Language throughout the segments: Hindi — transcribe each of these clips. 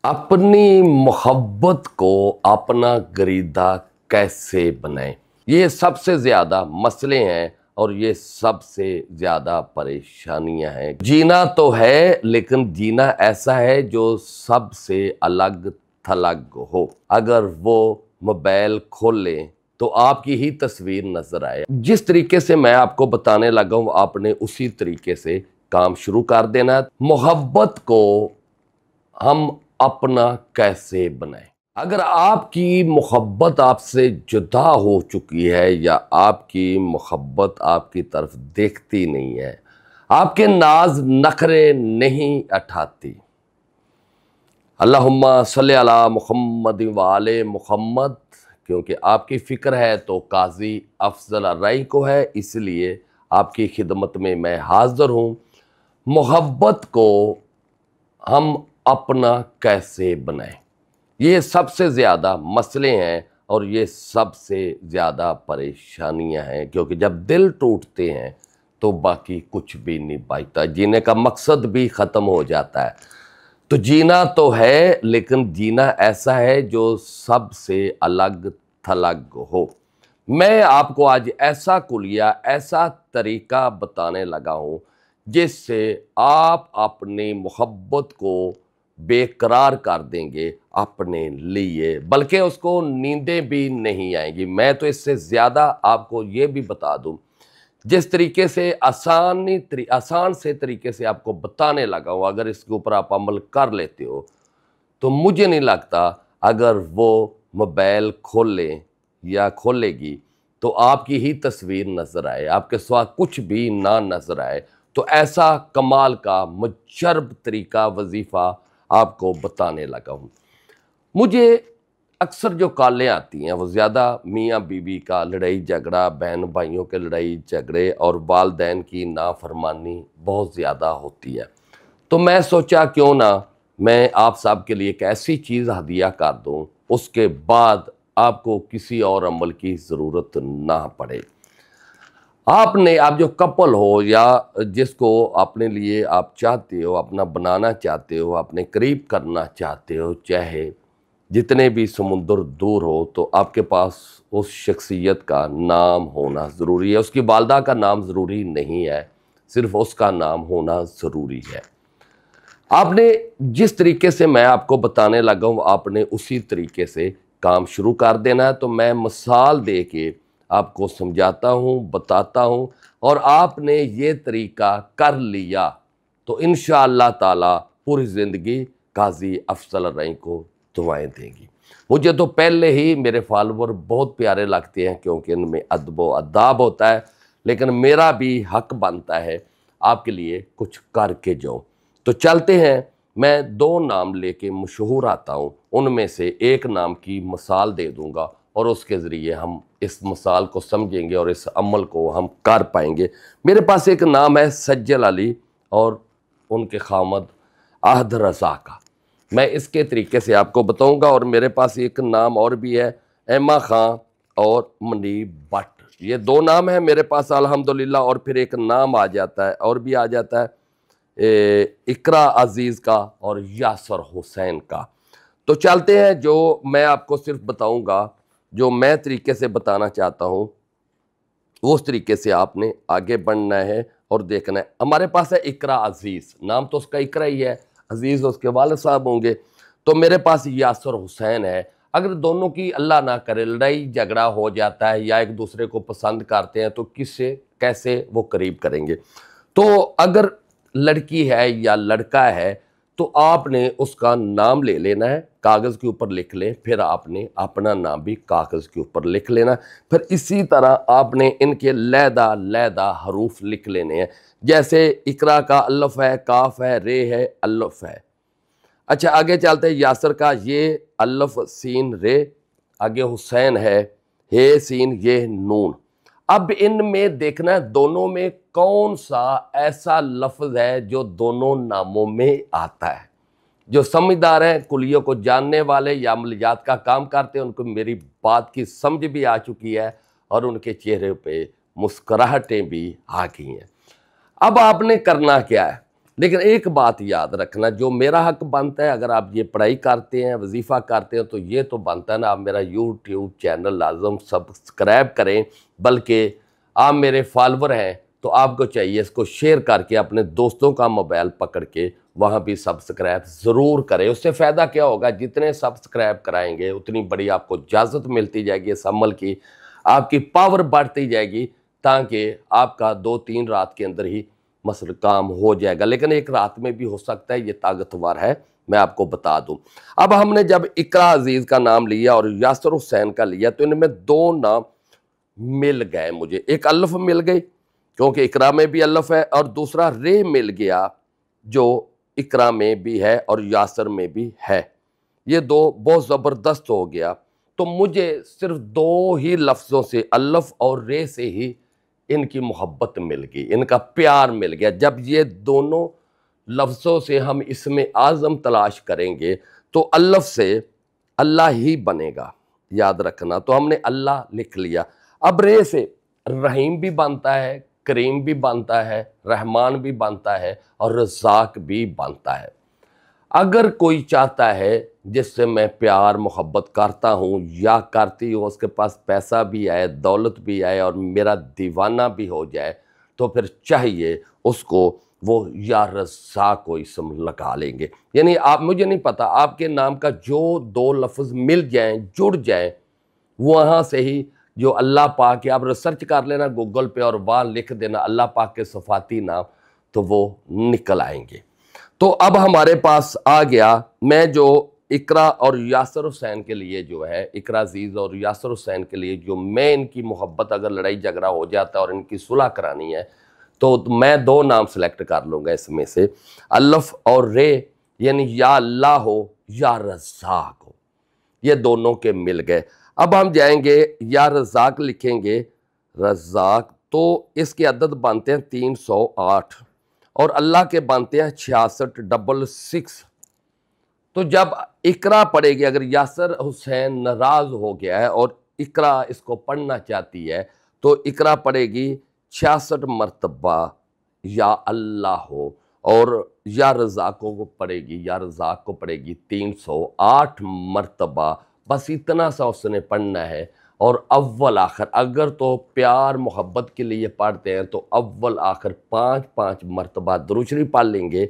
अपनी मोहब्बत को अपना गरीदा कैसे बनाएं, ये सबसे ज़्यादा मसले हैं और ये सबसे ज़्यादा परेशानियां हैं। जीना तो है लेकिन जीना ऐसा है जो सबसे अलग थलग हो। अगर वो मोबाइल खोल लें तो आपकी ही तस्वीर नजर आए। जिस तरीके से मैं आपको बताने लगा हूं आपने उसी तरीके से काम शुरू कर देना है। मोहब्बत को हम अपना कैसे बनाएं। अगर आपकी मोहब्बत आपसे जुदा हो चुकी है या आपकी मोहब्बत आपकी तरफ देखती नहीं है, आपके नाज नखरे नहीं उठाती, अल्लाहुम्मा सल्ली अला मुहम्मद वाले मुहम्मद, क्योंकि आपकी फ़िक्र है तो काजी अफजल रई को है, इसलिए आपकी खिदमत में मैं हाज़िर हूँ। मोहब्बत को हम अपना कैसे बनाएं, ये सबसे ज़्यादा मसले हैं और ये सबसे ज़्यादा परेशानियां हैं, क्योंकि जब दिल टूटते हैं तो बाकी कुछ भी नहीं बचता, जीने का मकसद भी ख़त्म हो जाता है। तो जीना तो है लेकिन जीना ऐसा है जो सबसे अलग थलग हो। मैं आपको आज ऐसा कुलिया, ऐसा तरीका बताने लगा हूँ जिससे आप अपनी मोहब्बत को बेकरार कर देंगे अपने लिए, बल्कि उसको नींदें भी नहीं आएंगी। मैं तो इससे ज़्यादा आपको ये भी बता दूं, जिस तरीके से आसान से तरीके से आपको बताने लगा हूँ, अगर इसके ऊपर आप अमल कर लेते हो तो मुझे नहीं लगता अगर वो मोबाइल खोलें या खोलेगी तो आपकी ही तस्वीर नज़र आए, आपके सिवा कुछ भी ना नज़र आए। तो ऐसा कमाल का मुजर्ब तरीका वजीफ़ा आपको बताने लगा हूँ। मुझे अक्सर जो कॉलें आती हैं वो ज़्यादा मियाँ बीवी का लड़ाई झगड़ा, बहन भाइयों के लड़ाई झगड़े और वालदैन की नाफरमानी बहुत ज़्यादा होती है। तो मैं सोचा क्यों ना मैं आप सब के लिए एक ऐसी चीज़ हदिया कर दूं, उसके बाद आपको किसी और अमल की ज़रूरत ना पड़े। आपने, आप जो कपल हो या जिसको अपने लिए आप चाहते हो, अपना बनाना चाहते हो, अपने करीब करना चाहते हो, चाहे जितने भी समुंदर दूर हो, तो आपके पास उस शख्सियत का नाम होना ज़रूरी है। उसकी वालदा का नाम ज़रूरी नहीं है, सिर्फ उसका नाम होना ज़रूरी है। आपने जिस तरीके से मैं आपको बताने लगा हूँ आपने उसी तरीके से काम शुरू कर देना है। तो मैं मिसाल दे के आपको समझाता हूँ, बताता हूँ, और आपने ये तरीका कर लिया तो इंशाअल्लाह ताला पूरी ज़िंदगी काजी अफजल रई को दुआएं देंगी। मुझे तो पहले ही मेरे फॉलोवर बहुत प्यारे लगते हैं क्योंकि इनमें अदब व अदाब होता है, लेकिन मेरा भी हक बनता है आपके लिए कुछ करके जाऊँ। तो चलते हैं, मैं दो नाम लेके मशहूर आता हूँ, उनमें से एक नाम की मिसाल दे दूंगा और उसके ज़रिए हम इस मिसाल को समझेंगे और इस अमल को हम कर पाएंगे। मेरे पास एक नाम है सज्जल अली और उनके खामद अहद रज़ा का, मैं इसके तरीके से आपको बताऊंगा। और मेरे पास एक नाम और भी है, एमा खां और मनीब भट्ट। ये दो नाम है मेरे पास अल्हम्दुलिल्लाह। और फिर एक नाम आ जाता है और भी आ जाता है इकरा अजीज़ का और यासर हुसैन का। तो चलते हैं, जो मैं आपको सिर्फ बताऊंगा, जो मैं तरीके से बताना चाहता हूं उस तरीके से आपने आगे बढ़ना है और देखना है। हमारे पास है इकरा अजीज़, नाम तो उसका इकरा ही है, अजीज़ उसके वालिद साहब होंगे। तो मेरे पास यासर हुसैन है। अगर दोनों की अल्लाह ना करे लड़ाई झगड़ा हो जाता है या एक दूसरे को पसंद करते हैं तो किससे कैसे वो करीब करेंगे। तो अगर लड़की है या लड़का है तो आपने उसका नाम ले लेना है, कागज़ के ऊपर लिख लें, फिर आपने अपना नाम भी कागज़ के ऊपर लिख लेना। फिर इसी तरह आपने इनके लैदा लैदा हरूफ लिख लेने हैं। जैसे इकरा का अल्फ है, काफ है, रे है, अल्फ है। अच्छा आगे चलते हैं, यासर का ये अल्फ सीन रे, आगे हुसैन है हे सीन ये नून। अब इनमें देखना है दोनों में कौन सा ऐसा लफ्ज है जो दोनों नामों में आता है। जो समझदार हैं, कुलियों को जानने वाले या अमलियात का काम करते हैं, उनको मेरी बात की समझ भी आ चुकी है और उनके चेहरे पे मुस्कुराहटें भी आ गई हैं। अब आपने करना क्या है, लेकिन एक बात याद रखना, जो मेरा हक बनता है, अगर आप ये पढ़ाई करते हैं, वजीफ़ा करते हैं, तो ये तो बनता है ना, आप मेरा यूट्यूब चैनल लाजम सब्सक्राइब करें। बल्कि आप मेरे फॉलोवर हैं तो आपको चाहिए इसको शेयर करके अपने दोस्तों का मोबाइल पकड़ के वहाँ भी सब्सक्राइब ज़रूर करें। उससे फ़ायदा क्या होगा, जितने सब्सक्राइब कराएंगे उतनी बड़ी आपको इजाज़त मिलती जाएगी इस अमल की, आपकी पावर बढ़ती जाएगी, ताकि आपका 2-3 रात के अंदर ही मसल काम हो जाएगा। लेकिन एक रात में भी हो सकता है, ये ताकतवर है, मैं आपको बता दूं। अब हमने जब इकरा अजीज़ का नाम लिया और यासर हुसैन का लिया तो इनमें 2 नाम मिल गए मुझे। एक अल्फ मिल गई क्योंकि इकरा में भी अल्फ है, और दूसरा रे मिल गया जो इकरा में भी है और यासर में भी है। ये 2 बहुत ज़बरदस्त हो गया। तो मुझे सिर्फ 2 ही लफ्ज़ों से, अल्फ और रे से ही इनकी मोहब्बत मिल गई, इनका प्यार मिल गया। जब ये दोनों लफ्ज़ों से हम इसमें आज़म तलाश करेंगे तो अल्फ से अल्लाह ही बनेगा, याद रखना। तो हमने अल्लाह लिख लिया। अब रे से रहीम भी बनता है, करीम भी बनता है, रहमान भी बनता है और रज़ाक भी बनता है। अगर कोई चाहता है जिससे मैं प्यार मोहब्बत करता हूँ या करती हूँ, उसके पास पैसा भी आए, दौलत भी आए और मेरा दीवाना भी हो जाए, तो फिर चाहिए उसको वो या रज़्ज़ाक़ को इसम लगा लेंगे। यानी आप, मुझे नहीं पता, आपके नाम का जो 2 लफ्ज़ मिल जाएं, जुड़ जाएं, वहाँ से ही जो अल्लाह पाक, आप रिसर्च कर लेना गूगल पे और वहाँ लिख देना अल्लाह पाक के सफ़ाती नाम, तो वो निकल आएंगे। तो अब हमारे पास आ गया, मैं जो इकरा और यासर हुसैन के लिए जो है, इकरा अजीज़ और यासर हुसैन के लिए जो मैं इनकी मोहब्बत, अगर लड़ाई झगड़ा हो जाता है और इनकी सुलह करानी है तो मैं 2 नाम सेलेक्ट कर लूँगा इसमें से, अल्फ और रे, यानी या अल्लाह हो या रज़्ज़ाक हो। ये दोनों के मिल गए। अब हम जाएंगे या रज़्ज़ाक लिखेंगे, रज़्ज़ाक, तो इसके अदद बनते हैं 308 और अल्लाह के बनते हैं 6666। तो जब इकरा पढ़ेगी, अगर यासर हुसैन नाराज हो गया है और इकरा इसको पढ़ना चाहती है तो इकरा पढ़ेगी 66 मरतबा या अल्लाह हो, और या रज़ाक को पढ़ेगी, या रज़ाक को पढ़ेगी 308 मरतबा। बस इतना सा उसने पढ़ना है। और अव्वल आखिर, अगर तो प्यार मोहब्बत के लिए पढ़ते हैं तो अव्वल आखिर 5-5 मरतबा दुरूद शरीफ पढ़ लेंगे।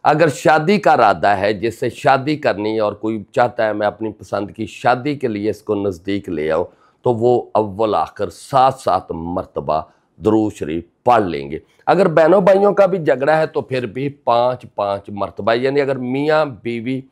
अगर शादी का इरादा है, जिससे शादी करनी है और कोई चाहता है मैं अपनी पसंद की शादी के लिए इसको नज़दीक ले आऊँ, तो वो अव्वल आखिर 7-7 मरतबा दुरूद शरीफ पढ़ लेंगे। अगर बहनों भाइयों का भी झगड़ा है तो फिर भी 5-5 मरतबा, यानी अगर मियाँ बीवी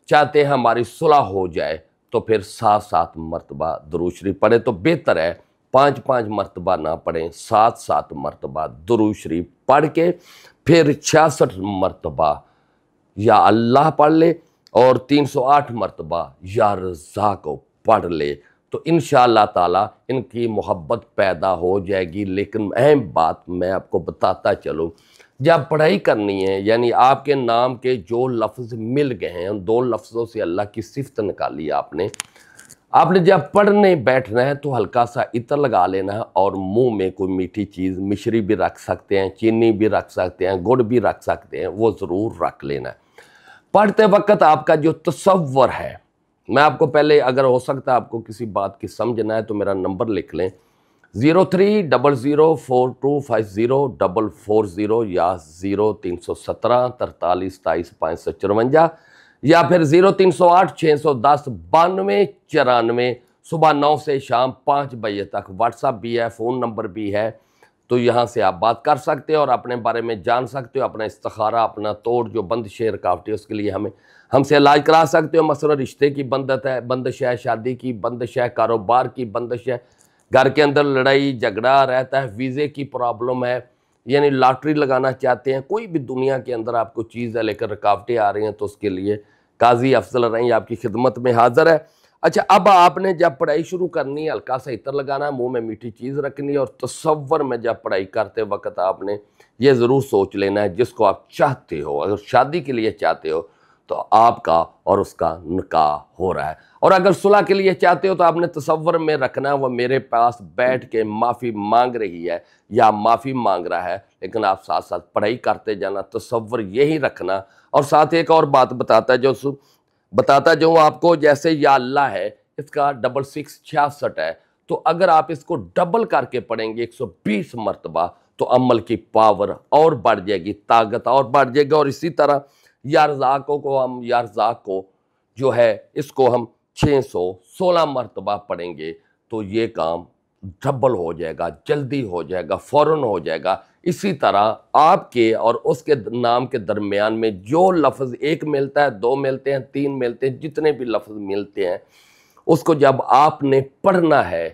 चाहते हैं हमारी सुलह हो जाए तो फिर 7-7 मरतबा दुरूद शरीफ पढ़े तो बेहतर है। 5-5 मरतबा ना पढ़ें, 7-7 मरतबा दुरूद शरीफ पढ़ के फिर 66 मरतबा या अल्लाह पढ़ ले और 308 मरतबा या रज़्ज़ाक को पढ़ ले, तो इंशाअल्लाह ताला इनकी मोहब्बत पैदा हो जाएगी। लेकिन अहम बात मैं आपको बताता चलूँ, जब पढ़ाई करनी है, यानी आपके नाम के जो लफ्ज़ मिल गए हैं, उन 2 लफ्ज़ों से अल्लाह की सिफ़त निकाली है आपने जब पढ़ने बैठना है तो हल्का सा इत्र लगा लेना है और मुंह में कोई मीठी चीज़, मिश्री भी रख सकते हैं, चीनी भी रख सकते हैं, गुड़ भी रख सकते हैं, वो ज़रूर रख लेना है। पढ़ते वक्त आपका जो तसव्वुर है, मैं आपको पहले, अगर हो सकता है आपको किसी बात की समझना है तो मेरा नंबर लिख लें 0300425044 या 0317 43 27 554 या फिर 0308 610 92 94। सुबह 9 से शाम 5 बजे तक व्हाट्सअप भी है, फ़ोन नंबर भी है, तो यहाँ से आप बात कर सकते हो और अपने बारे में जान सकते हो। अपना इस्तिखारा, अपना तोड़ जो बंदिश है, रुकावटें, उसके लिए हमसे इलाज करा सकते हो। मसलन रिश्ते की बंदिश है, शादी की बंदिश है, कारोबार की बंदिश है, घर के अंदर लड़ाई झगड़ा रहता है, वीज़े की प्रॉब्लम है, यानी लॉटरी लगाना चाहते हैं, कोई भी दुनिया के अंदर आपको चीज़ है लेकर रुकावटें आ रही हैं, तो उसके लिए काजी अफजल रही आपकी खिदमत में हाज़िर है। अच्छा, अब आपने जब पढ़ाई शुरू करनी है, हल्का सा इत्र लगाना है, मुंह में मीठी चीज़ रखनी है, और तसव्वुर में जब पढ़ाई करते वक्त आपने ये ज़रूर सोच लेना है जिसको आप चाहते हो। अगर शादी के लिए चाहते हो तो आपका और उसका निकाह हो रहा है। और अगर सुलह के लिए चाहते हो तो आपने तसव्वुर में रखना वो मेरे पास बैठ के माफ़ी मांग रही है या माफ़ी मांग रहा है, लेकिन आप साथ साथ पढ़ाई करते जाना, तसव्वुर यही रखना। और साथ एक और बात बताता जो आपको, जैसे या अल्लाह है इसका 6666 है, तो अगर आप इसको डबल करके पढ़ेंगे 120 मरतबा तो अमल की पावर और बढ़ जाएगी, ताकत और बढ़ जाएगी। और इसी तरह या रज़ाक को जो है इसको हम 616 मरतबा पढ़ेंगे तो ये काम डबल हो जाएगा, जल्दी हो जाएगा, फौरन हो जाएगा। इसी तरह आपके और उसके नाम के दरमियान में जो लफ्ज़ एक मिलता है, दो मिलते हैं, तीन मिलते हैं, जितने भी लफ्ज़ मिलते हैं उसको जब आपने पढ़ना है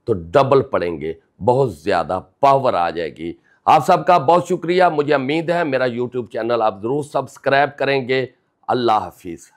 तो डबल पढ़ेंगे, बहुत ज़्यादा पावर आ जाएगी। आप सबका बहुत शुक्रिया। मुझे उम्मीद है मेरा यूट्यूब चैनल आप ज़रूर सब्सक्राइब करेंगे। अल्लाह हाफिज़।